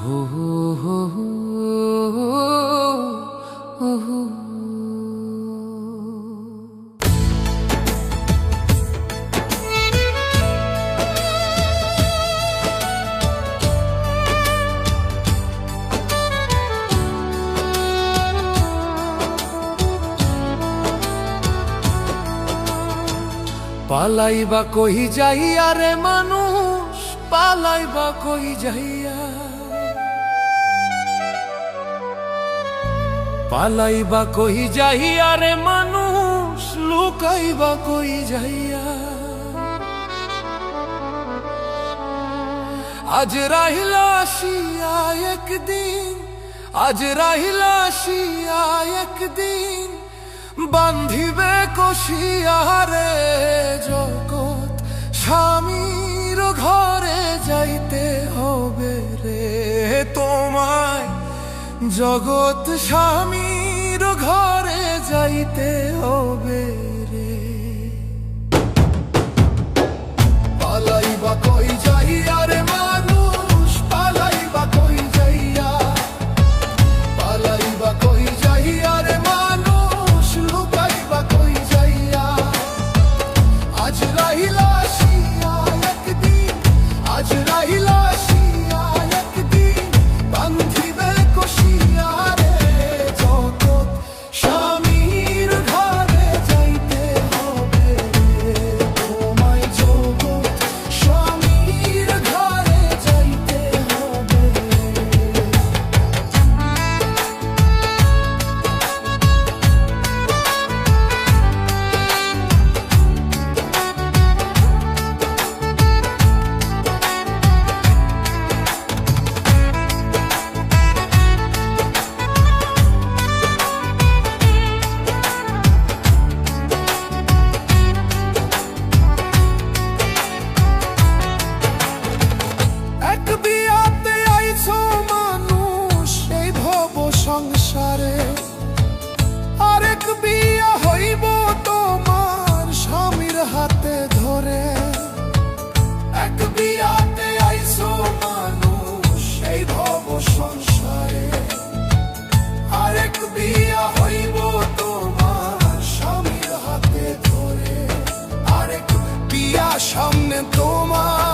হো হো হো হো হো। পালাইবা কই যাইয়া রে মানুষ, পালাইবা কই যাইয়া, পালাইবা কই যাইয়া রে মানুষ, লুকাইবা কই যাইয়া। আজ রাহিলা আসিয়া একদিন, আজ রাহিলা আসিয়া একদিন, বান্ধিবে কষিয়া রে জগৎ স্বামীর ঘরে যাইতে হবে রে তোমায়, জগৎ স্বামীর ঘরে যাইতে হবে রে। পালাইবা কই যাইয়া রে মানুষ, পালাইবা কই যাইয়া, পালাইবা কই যাইয়া রে মানুষ, লুকাইবা কই যাইয়া। আজ রাহিলা আসিয়া একদিন, আজ রাহিলা আসিয়া একদিন, বান্ধিবে কষিয়া রে জগৎ স্বামীর ঘরে যাইতে হবে রে তোমায়, জগৎ স্বামীর ঘরে যাইতে হবে রে। এক বিয়াতে আইছো মানুষ এই ভব সংসারে, আরেক বিয়া হইব তোমার স্বামীর হাতে ধরে। এক বিয়াতে আইছো মানুষ এই ভব সংসারে, আরেক বিয়া হইব তোমার স্বামীর হাতে ধরে। আরেক বিয়া সামনে তোমার,